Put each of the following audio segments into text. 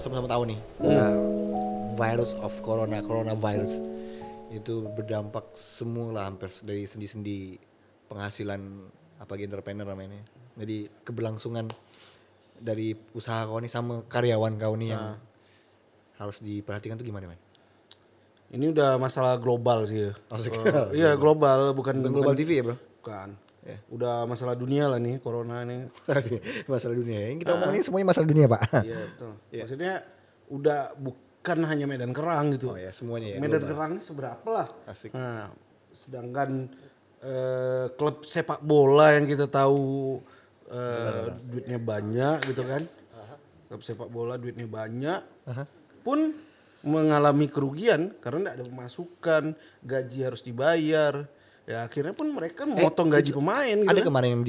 sama-sama tahu nih, virus of coronavirus itu berdampak semua lah hampir dari sendi-sendi penghasilan apalagi entrepreneur namanya. Jadi keberlangsungan dari usaha kau nih sama karyawan kau nih yang harus diperhatikan tuh gimana, man? Ini udah masalah global sih ya. Iya, global, bukan global TV ya, bro? Bukan. Ya. Udah masalah dunia lah nih corona nih. Masalah dunia. Yang kita omongin semuanya masalah dunia, Pak. Iya, betul. Maksudnya udah bukan hanya Medan Kerang gitu. Oh ya, semuanya ya. Medan global. Kerang seberapa lah. Asik. Nah, sedangkan klub sepak bola yang kita tahu duitnya banyak gitu kan. Klub sepak bola duitnya banyak pun mengalami kerugian karena tidak ada pemasukan, gaji harus dibayar. Ya akhirnya pun mereka memotong gaji pemain gitu. Ada kan. kemarin yang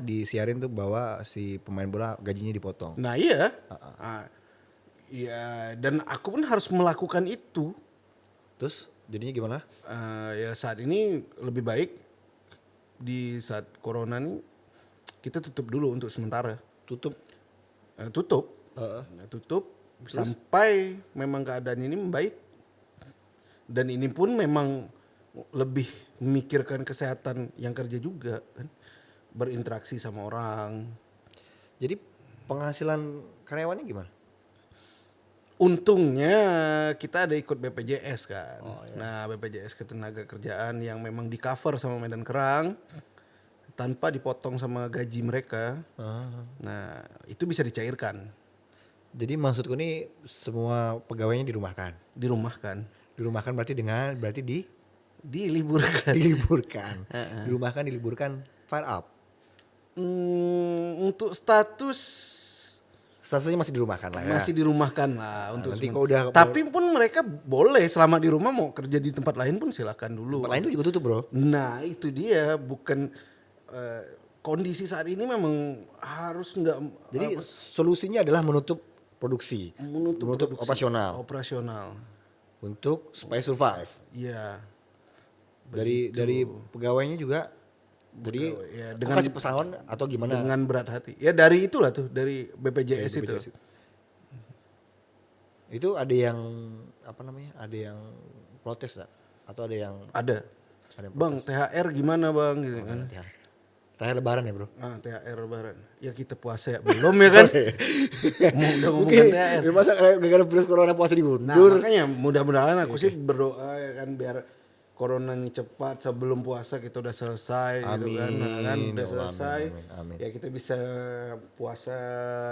disiarin tuh bahwa si pemain bola gajinya dipotong. Nah iya. Iya, dan aku pun harus melakukan itu. Terus jadinya gimana? Ya saat ini lebih baik di saat corona nih kita tutup dulu untuk sementara. Tutup. Tutup. Tutup sampai memang keadaan ini membaik. Dan ini pun memang lebih memikirkan kesehatan yang kerja juga kan. Berinteraksi sama orang. Jadi penghasilan karyawannya gimana? Untungnya kita ada ikut BPJS kan. Nah BPJS Ketenagakerjaan yang memang di cover sama Medan Kerang tanpa dipotong sama gaji mereka. Nah itu bisa dicairkan. Jadi maksudku nih semua pegawainya dirumahkan. Dirumahkan. Dirumahkan berarti Diliburkan. diliburkan. Diliburkan fire up. Untuk status Statusnya masih dirumahkan lah ya. masih dirumahkan lah untuk nanti kau udah tapi pun mereka boleh selama di rumah mau kerja di tempat lain pun silakan dulu. tempat lain tuh juga tutup, bro. Nah itu dia bukan kondisi saat ini memang harus nggak Jadi solusinya adalah menutup produksi, menutup produksi, operasional operasional. untuk supaya survive. Iya. Dari pegawainya juga. Jadi ya, dengan kasih pesangon atau gimana? Dengan berat hati. Ya dari itulah tuh dari BPJS, itu. Itu ada yang Ada yang protes tak? Atau ada yang Ada. yang Bang, THR gimana bang gitu kan. THR lebaran ya, bro? THR lebaran. Ya kita puasa ya belum ya kan. Udah ngomongin THR. Ya masa gara-gara virus corona puasa diundur? Nah makanya mudah-mudahan aku sih berdoa ya kan biar coronanya cepat sebelum puasa kita udah selesai gitu kan. Nah, kan udah selesai. Amin. Ya kita bisa puasa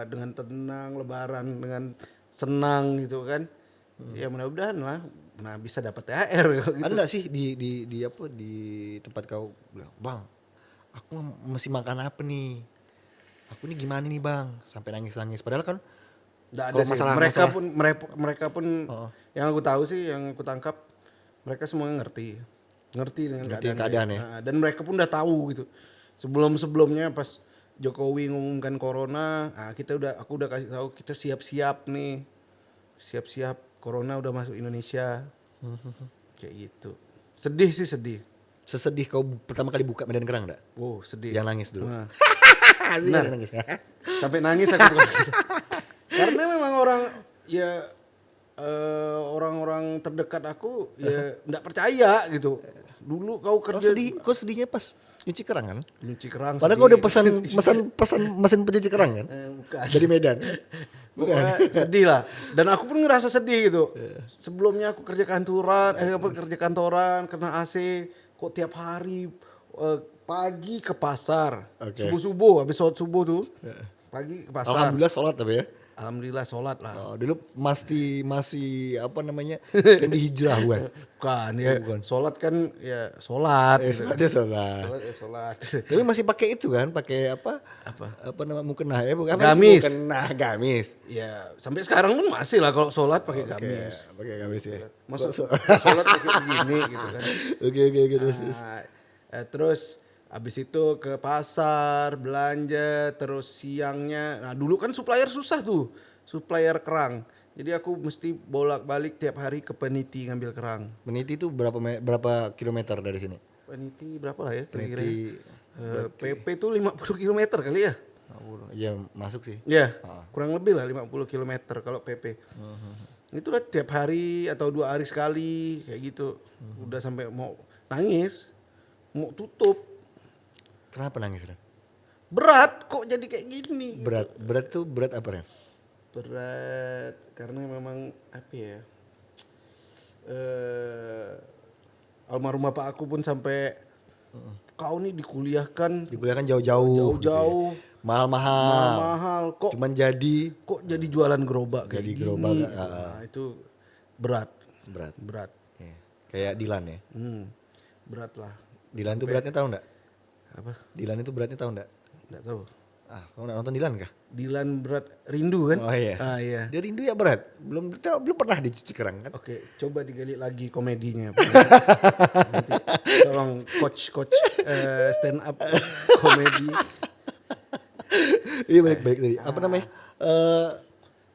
dengan tenang, lebaran dengan senang gitu kan. Ya mudah-mudahan lah. Nah bisa dapat THR gitu. Ada nggak sih di tempat kau bilang, bang, aku mesti makan apa nih? Aku nih gimana nih bang? Sampai nangis-nangis. Padahal kan nggak ada sih. Mereka pun yang aku tahu sih, yang aku tangkap mereka semua ngerti dengan keadaan ya. Nah, dan mereka pun udah tahu gitu. Sebelumnya pas Jokowi ngumumkan corona, aku udah kasih tahu kita siap-siap nih. Siap-siap corona udah masuk Indonesia. Kayak gitu. Sedih sih sedih. Sesedih kau pertama kali buka Medan Kerang enggak? Wow, sedih. Yang nangis dulu. Benar. Nangis. Sampai nangis aku. Karena memang orang-orang terdekat aku ya enggak percaya gitu. Dulu kau kerja Kau sedihnya pas nyuci kerang kan? nyuci kerang. Padahal kau udah pesan mesin pencuci kerang kan? Bukan. Dari Medan. Pokoknya sedih lah. Dan aku pun ngerasa sedih gitu. Sebelumnya aku kerja kantoran kena AC kok tiap hari pagi ke pasar. Subuh-subuh habis sholat subuh tuh. Pagi ke pasar. Alhamdulillah sholat tapi ya. Alhamdulillah sholat lah. Dulu masih dan hijrah bukan? Bukan ya. Sholat kan ya sholat. Sholat. Sholat. Tapi masih pakai itu kan? Pakai apa? Apa nama mukena ya? Bukan gamis. Gamis. Ya sampai sekarang pun masih lah kalau sholat pakai gamis. Pakai gamis ya. Masa sholat pakai begini gitu kan. Oke. Terus habis itu ke pasar belanja, terus siangnya. Nah dulu kan supplier susah tuh, supplier kerang. Jadi aku mesti bolak-balik tiap hari ke Peniti ngambil kerang. Peniti itu berapa kilometer dari sini? Peniti berapa lah ya kira-kira? Peniti PP tuh 50 km kali ya. Iya masuk sih. Iya, kurang lebih lah 50 km kalau PP. Itu udah tiap hari atau 2 hari sekali kayak gitu. Udah sampai mau nangis, mau tutup. Kenapa nangis Ren? Berat kok jadi kayak gini. Berat tuh berat apa Ren? Berat karena memang apa ya? Almarhum bapak aku pun sampai kau nih dikuliahkan jauh-jauh. Gitu ya. Mahal-mahal. Kok kok jadi jualan gerobak kayak gini. Nah, itu berat. Ya. Kayak Dilan ya. Berat lah. Dilan itu beratnya tahu enggak? Apa? Dilan itu beratnya tahu enggak? Enggak tahu. Kamu enggak nonton Dilan kah? Dilan berat rindu kan? Oh iya. Iya. Dia rindu ya berat. Belum pernah dicuci kerang kan? Oke, coba digali lagi komedinya. Nanti tolong coach stand up komedi. Iya baik tadi. Apa namanya?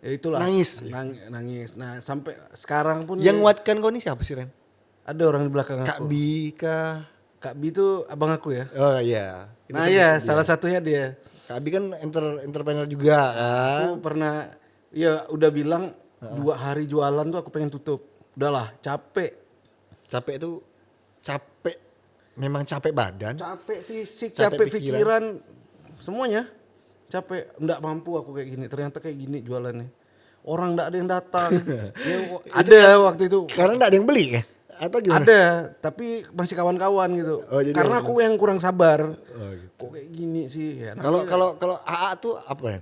Ya itulah. Nangis. Nangis. Nah, sampai sekarang pun yang nguatkan kau ini siapa sih Ren? Ada orang di belakang aku. Kak Bi kah? Kak Bi itu abang aku ya. Oh iya. Nah iya, salah satunya dia. Kak Bi kan entrepreneur juga kan. Aku pernah ya udah bilang 2 hari jualan tuh aku pengen tutup. Udahlah, capek. Capek itu capek. Memang capek badan. Capek fisik, capek pikiran. Semuanya. Capek, enggak mampu aku kayak gini. Ternyata kayak gini jualannya. Orang enggak ada yang datang. Ya, ada waktu itu. Karena enggak ada yang beli kan? Atau gimana? Ada, tapi masih kawan-kawan gitu. Karena aku yang kurang sabar. Gitu. Kok kayak gini sih? Ya, kalau AA tuh apa kan?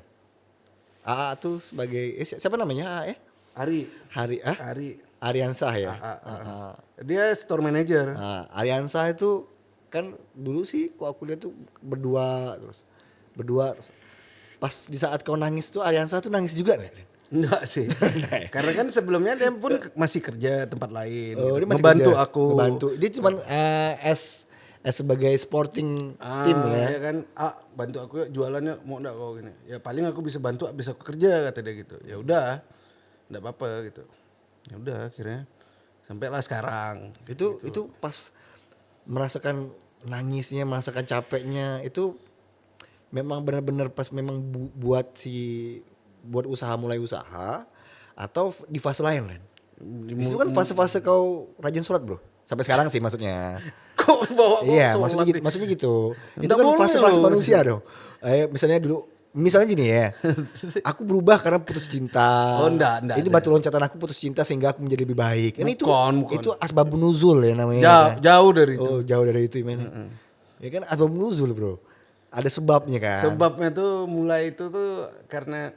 AA tuh sebagai siapa namanya AA ya? Ari. Ariansah ya. Dia store manager. Ariansah itu kan dulu sih aku lihat tuh berdua. Pas di saat kau nangis tuh Ariansah tuh nangis juga nih. Enggak sih. Karena kan sebelumnya dia pun masih kerja tempat lain. Oh, gitu. Dia masih Ngebantu kerja, aku. Dia cuman sebagai sporting tim ya. Ya kan, bantu aku ya, jualannya mau enggak kau gini. Ya paling aku bisa bantu habis aku kerja kata dia gitu. Ya udah. Enggak apa-apa gitu. Ya udah akhirnya sampailah sekarang. Itu pas merasakan nangisnya, merasakan capeknya itu memang benar-benar pas memang buat mulai usaha atau di fase lain Ren? Itu kan fase-fase kau rajin sholat bro. Sampai sekarang sih maksudnya. Kok bawa iya, maksudnya gitu. Itu kan fase-fase manusia dong. Misalnya gini ya. Aku berubah karena putus cinta. Oh enggak. Ini batu loncatan aku putus cinta sehingga aku menjadi lebih baik. Ini bukan. Itu asbabun nuzul ya namanya. Jauh dari itu. Oh, jauh dari itu gimana? Ya kan asbabun nuzul bro. Ada sebabnya kan. Sebabnya tuh mulai itu tuh karena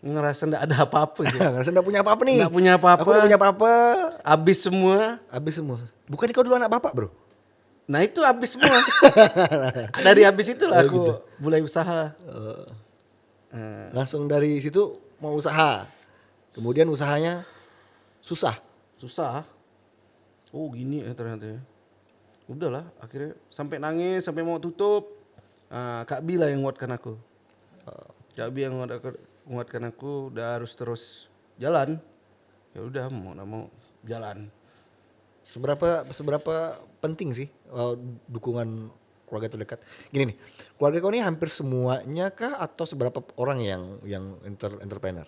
ngerasa enggak ada apa-apa sih. Ngerasa enggak punya apa-apa nih. Enggak punya apa-apa. Aku udah punya apa-apa. Habis semua. Bukan kau dulu anak bapak bro? Nah itu habis semua. Dari habis itulah aku gitu. Mulai usaha. Langsung dari situ mau usaha. Kemudian usahanya susah. Oh gini ya ternyata ya. Udahlah akhirnya sampai nangis, sampai mau tutup. Kak Bi lah yang nguatkan aku. Kak Bi yang nguatkan aku, udah harus terus jalan. Ya udah mau jalan. Seberapa penting sih dukungan keluarga terdekat? Gini nih, keluarga kau ini hampir semuanya kah atau seberapa orang yang entrepreneur?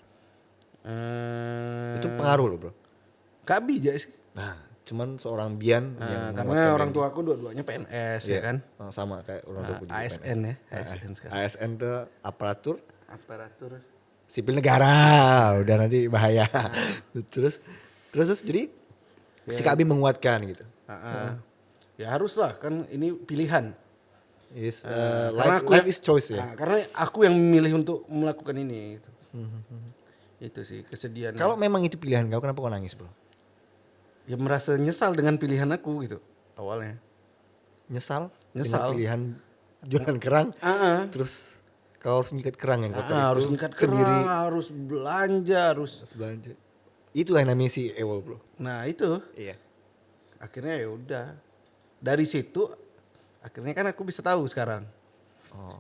Itu pengaruh loh bro. Kak Bi aja sih. Nah, cuman seorang Bian yang karena orang tua aku dua-duanya PNS ya kan. Sama kayak orang tua juga ASN PNS. ya. ASN sekarang. ASN itu aparatur sipil negara, udah nanti bahaya. Terus jadi si Kak Bi menguatkan gitu. Ya haruslah kan ini pilihan. Life is choice ya. Karena aku yang memilih untuk melakukan ini. Gitu. Itu sih kesedihan. Kalau memang itu pilihan kau, kenapa kau nangis bro? Ya merasa nyesal dengan pilihan aku gitu awalnya. Nyesal. Dengan pilihan jualan kerang. Terus kau harus nyikat kerang yang kotor itu. Harus nyikat kerang, harus belanja. Itu yang namanya si Ewol bro. Nah itu. Iya. Akhirnya ya udah. Dari situ akhirnya kan aku bisa tahu sekarang.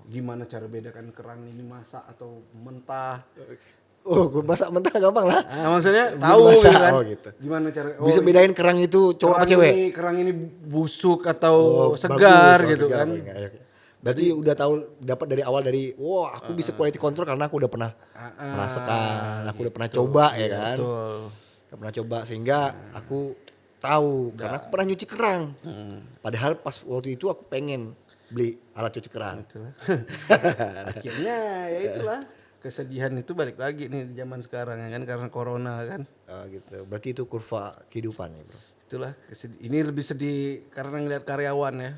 Gimana cara bedakan kerang ini masak atau mentah. Gue masak mentah gampang lah. Maksudnya tahu gitu kan. Gitu. Gimana cara bisa bedain kerang itu cowok apa cewek? Kerang ini busuk atau segar gitu kan. Berarti udah tahu dapat dari awal dari aku bisa quality control karena aku udah pernah merasakan, aku udah pernah coba ya kan. Betul. Udah pernah coba sehingga aku tahu karena aku pernah nyuci kerang. Padahal pas waktu itu aku pengen beli alat cuci kerang. Itulah. Akhirnya ya itulah kesedihan itu balik lagi nih di zaman sekarang ya kan karena corona kan. Gitu. Berarti itu kurva kehidupan ya, Bro. Itulah ini lebih sedih karena ngeliat karyawan ya.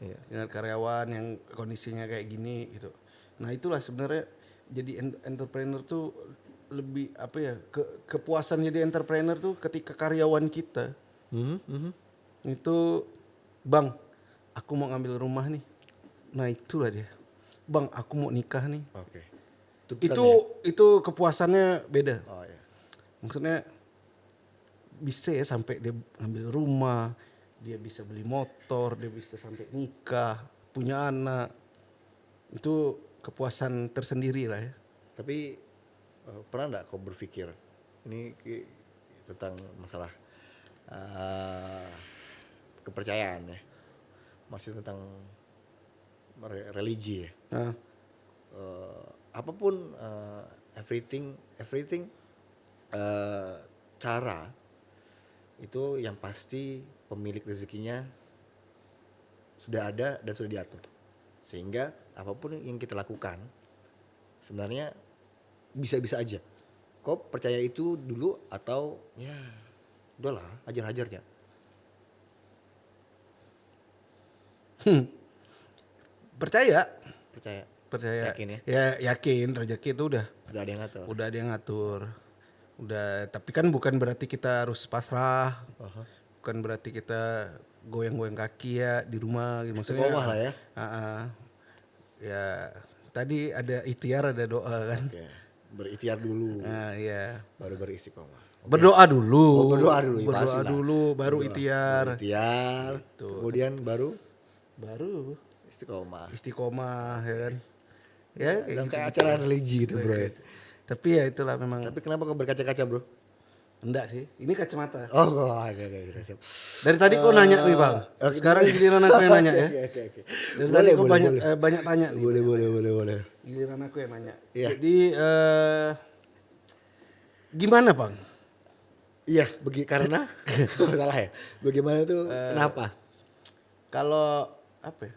Iya. Ngeliat karyawan yang kondisinya kayak gini gitu. Nah, itulah sebenarnya jadi entrepreneur tuh lebih apa ya? Kepuasan jadi entrepreneur tuh ketika karyawan kita itu, "Bang, aku mau ngambil rumah nih." Nah, itulah dia. "Bang, aku mau nikah nih." Oke. Itu kepuasannya beda. Oh iya. Maksudnya bisa ya sampai dia ngambil rumah, dia bisa beli motor, dia bisa sampai nikah, punya anak. Itu kepuasan tersendiri lah ya. Tapi pernah nggak kau berpikir ini tentang masalah kepercayaan ya, masih tentang religi ya. Apapun everything cara itu yang pasti pemilik rezekinya sudah ada dan sudah diatur, sehingga apapun yang kita lakukan sebenarnya bisa-bisa aja. Kau percaya itu dulu atau ya udahlah hajar-hajarnya? Percaya. Yakin ya? Ya yakin rezeki itu udah ada yang ngatur. Udah ada yang ngatur. Tapi kan bukan berarti kita harus pasrah. Bukan berarti kita goyang-goyang kaki ya di rumah gitu. Maksudnya istiqomah lah ya. Ya tadi ada ikhtiar, ada doa kan. Oke. Berikhtiar dulu. Iya. Baru beristiqomah. Berdoa dulu. Berdoa dulu. Berdoa dulu baru ikhtiar. Gitu. Kemudian baru istiqomah ya kan. Ya dan kayak acara religi gitu, Bro. Tapi ya itulah memang. Tapi kenapa kau berkaca-kaca, Bro? Enggak sih, ini kacamata. Oke. Dari tadi kau nanya nih, Bang. Sekarang giliran aku yang nanya ya. Oke. Dari tadi kau banyak tanya nih. Boleh. Giliran aku yang nanya. Iya. Jadi gimana, Bang? Iya, karena salah ya. Bagaimana tuh? Kenapa? Kalau apa ya?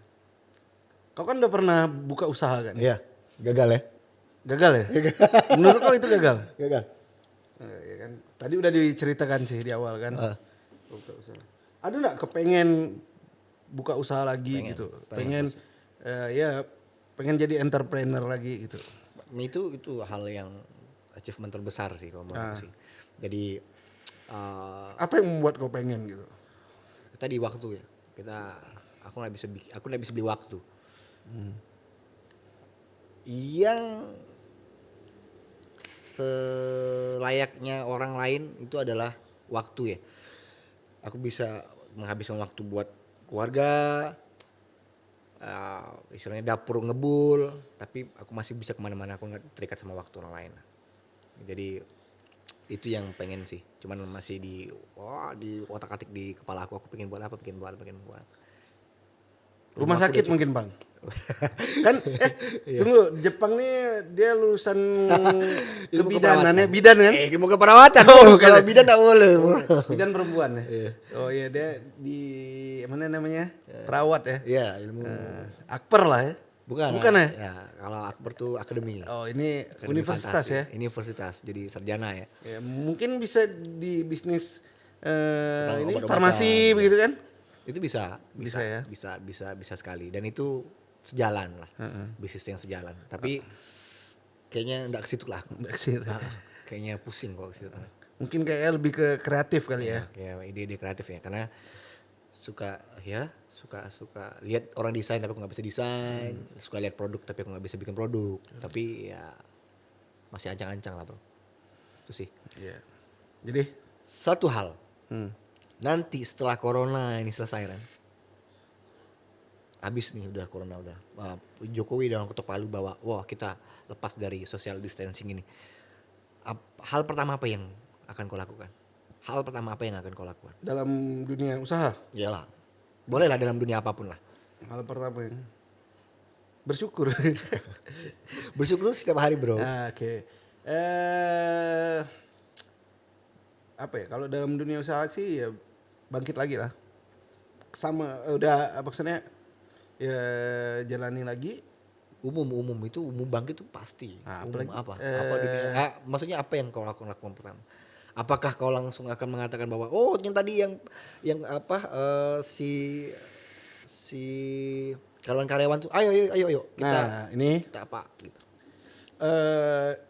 Kau kan udah pernah buka usaha kan? Iya. Gagal ya? Gagal ya? Menurut kau itu gagal? Gagal. Ya kan? Tadi udah diceritakan sih di awal kan. Buka usaha. Ada nggak kepengen buka usaha lagi gitu? Pengen jadi entrepreneur lagi gitu. Itu hal yang achievement terbesar sih kalau menurut aku sih. Jadi apa yang membuat kau pengen gitu? Tadi waktu ya. Aku nggak bisa beli waktu. Yang selayaknya orang lain itu adalah waktu ya. Aku bisa menghabiskan waktu buat keluarga, istilahnya dapur ngebul, tapi aku masih bisa kemana-mana, aku nggak terikat sama waktu orang lain. Jadi itu yang pengen sih, cuman masih di otak-atik di kepala aku pengen buat apa. Rumah sakit mungkin, Bang. Kan tunggu, Jepang nih dia lulusan kebidanan ya, bidan kan? Ilmu keperawatan. Kalau bidan enggak boleh. Bidan perempuan ya. Oh iya, dia di mana namanya? Perawat ya. Iya, ilmu Akper lah ya. Bukan ya? Ya, kalau Akbar tuh akademi. Oh, ini Akademi universitas fantasi. ya. Universitas, jadi sarjana ya. Ya, mungkin bisa di bisnis ini obat-obatan. Farmasi begitu kan? Itu bisa ya. Bisa sekali, dan itu sejalan lah. Bisnis yang sejalan. Tapi kayaknya enggak ke situ lah. Enggak ke situ. Kayaknya pusing kalau ke situ. Mungkin kayak lebih ke kreatif kali ya. Kayak ide-ide kreatif ya, karena suka lihat orang desain tapi aku nggak bisa desain, suka lihat produk tapi aku nggak bisa bikin produk, tapi ya masih ancang-ancang lah, Bro. Itu sih. Iya. Jadi satu hal, nanti setelah corona ini selesai kan, habis nih udah corona udah, Jokowi udah ketok palu bahwa kita lepas dari social distancing ini. Hal pertama apa yang akan kau lakukan? Dalam dunia usaha? Iyalah. Boleh lah dalam dunia apapun lah. Hal pertama yang Bersyukur. Bersyukur setiap hari bro. Oke. Apa ya? Kalau dalam dunia usaha sih ya bangkit lagi lah. Sama udah maksudnya ya jalani lagi. Umum itu umum bangkit itu pasti. Apalagi, apa dunia? Maksudnya apa yang kau lakukan pertama? Apakah kau langsung akan mengatakan bahwa yang tadi yang apa si karyawan tuh ayo kita kita apa gitu.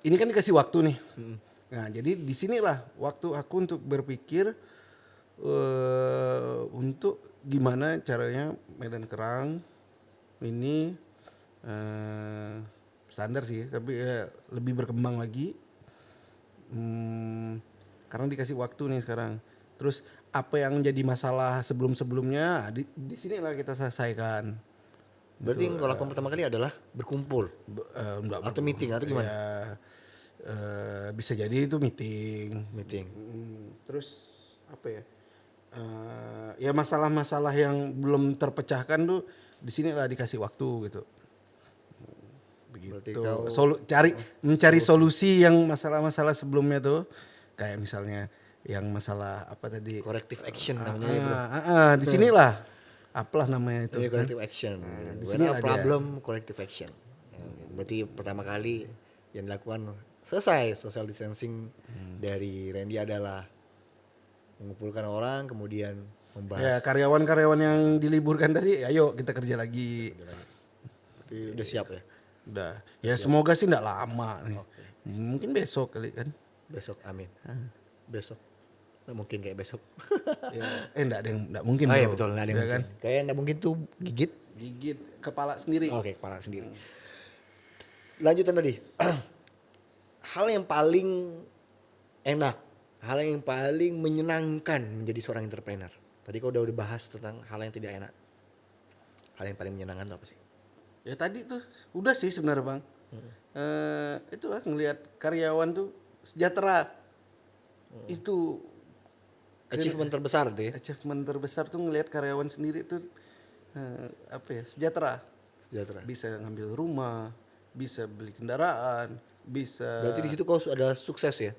Ini kan dikasih waktu nih. Nah, jadi disinilah waktu aku untuk berpikir untuk gimana caranya Medan Kerang ini standar sih, tapi lebih berkembang lagi. Karena dikasih waktu nih sekarang. Terus apa yang jadi masalah sebelum-sebelumnya di sinilah kita selesaikan. Berarti yang kau lakukan pertama kali adalah berkumpul atau meeting atau gimana? Ya, bisa jadi itu meeting. Terus apa ya? Ya masalah-masalah yang belum terpecahkan tuh di sinilah dikasih waktu gitu. Begitu. Mencari solusi yang masalah-masalah sebelumnya tuh, kayak misalnya yang masalah apa tadi? Corrective action namanya ya bro. Di sinilah apalah namanya itu. Corrective action. Di sini problem corrective action. Berarti pertama kali yang dilakukan selesai social distancing dari Randy adalah mengumpulkan orang kemudian membahas. Ya karyawan-karyawan yang diliburkan tadi, ayo kita kerja lagi. Berarti udah siap ya? Udah. Ya siap. Semoga sih enggak lama nih. Okay. Mungkin besok kali kan. Besok amin. Besok. Nggak mungkin kayak besok. Ya, enggak mungkin. Oh iya betul, enggak ada yang mungkin. Kan? Kayak enggak mungkin tuh gigit kepala sendiri. Oke, kepala sendiri. Lanjutan tadi. Hal yang paling enak, hal yang paling menyenangkan menjadi seorang entrepreneur. Tadi kau udah bahas tentang hal yang tidak enak. Hal yang paling menyenangkan itu apa sih? Ya tadi tuh udah sih sebenarnya Bang. Itulah ngelihat karyawan tuh sejahtera. Itu achievement terbesar tuh ya. Achievement terbesar tuh ngelihat karyawan sendiri tuh sejahtera. Bisa ngambil rumah, bisa beli kendaraan, bisa. Berarti di situ kau ada sukses ya?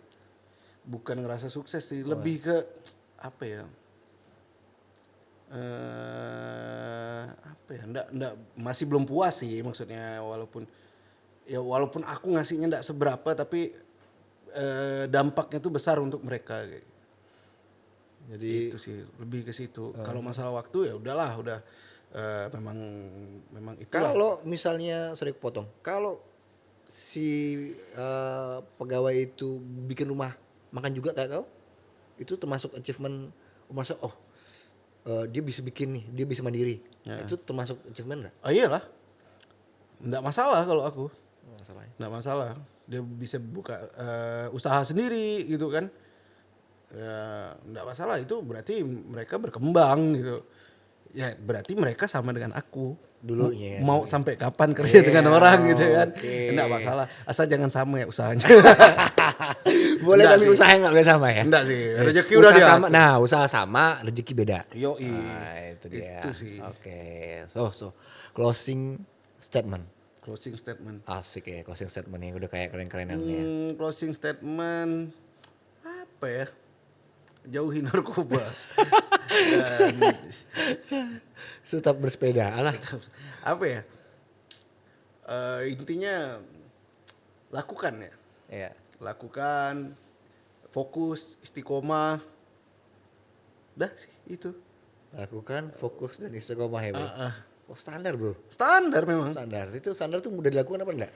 Bukan ngerasa sukses sih, lebih ke apa ya? Enggak masih belum puas sih maksudnya, walaupun aku ngasihnya enggak seberapa tapi dampaknya tuh besar untuk mereka. Jadi itu sih lebih ke situ. Kalau masalah waktu ya udahlah, memang itulah. Kalau misalnya sorry potong, kalau si pegawai itu bikin rumah makan juga kayak kau, itu termasuk achievement, masa dia bisa bikin nih, dia bisa mandiri, itu termasuk achievement nggak? Oh iyalah, nggak masalah kalau aku. Nggak masalah, dia bisa buka usaha sendiri gitu kan, ya nggak masalah, itu berarti mereka berkembang gitu. Ya berarti mereka sama dengan aku dulunya. Mau sampai kapan kerja dengan orang gitu kan? Enggak masalah, asal jangan sama ya usahanya. Boleh tapi usaha nggak boleh sama ya? Enggak sih, rezeki udah dia. Nah usaha sama, rezeki beda. Yoi. Nah, itu dia. Itu sih. Oke, so closing statement. Asik ya, closing statement yang udah kayak keren-kerenan ya. Closing statement apa ya? Jauhi narkoba. Dan tetap bersepeda lah. Apa ya? Intinya lakukan ya. Iya. Lakukan, fokus, istiqomah. Dah sih itu. Lakukan, fokus dan istiqomah ya, Bro. Standar, Bro. Standar memang. Itu standar tuh mudah dilakukan apa enggak?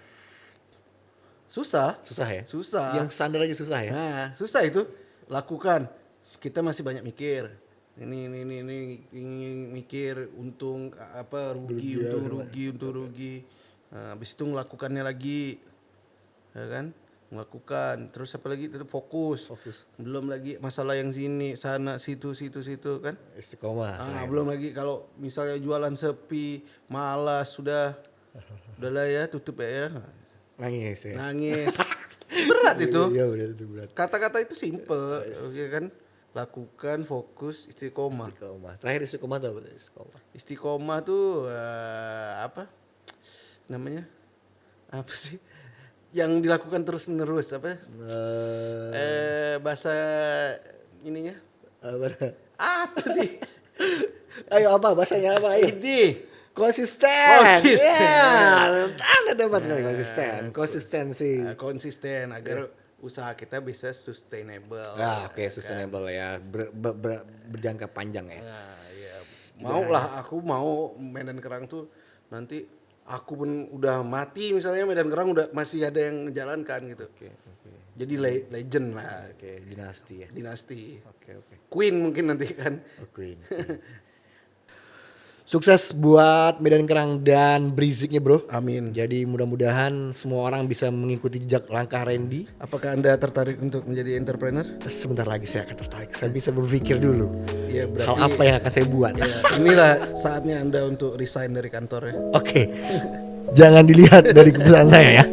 Susah ya? Susah. Yang standar aja susah ya? Nah, susah itu. Lakukan. Kita masih banyak mikir. Ini mikir untung apa rugi. Nah, habis itu ngelakukannya lagi. Ya kan? Melakukan. Terus apa lagi? Fokus. Belum lagi masalah yang sini, sana, situ kan? Istiqomah. Belum lagi kalau misalnya jualan sepi, malas udahlah ya, tutup ya. Nangis ya. Berat itu. Iya, berat. Kata-kata itu simple, ya kan? Lakukan, fokus, istiqomah. Terakhir istiqomah tuh apa? Istiqomah tuh namanya apa sih yang dilakukan terus menerus apa bahasa ininya apa sih Ayo apa bahasanya apa? Ayo. ide Konsisten. Konsisten. Ya, anda dapat sekali konsisten. Konsistensi. Konsisten agar usaha kita bisa sustainable. Oke, sustainable ya. Berjangka panjang ya. Nah, ya. Mau lah, aku mau Medan Kerang tuh nanti aku pun udah mati misalnya Medan Kerang udah masih ada yang menjalankan gitu. Oke. Jadi legend lah. Oke, dinasti ya. Dinasti. Oke. Queen mungkin nanti kan. Queen. Sukses buat Medan Kerang dan Beriziknya bro. Amin. Jadi mudah-mudahan semua orang bisa mengikuti jejak langkah Randy. Apakah Anda tertarik untuk menjadi entrepreneur? Sebentar lagi saya akan tertarik. Saya bisa berpikir dulu. Iya, berarti hal apa yang akan saya buat. Ya, inilah saatnya Anda untuk resign dari kantor ya. Oke. Jangan dilihat dari keputusan saya ya.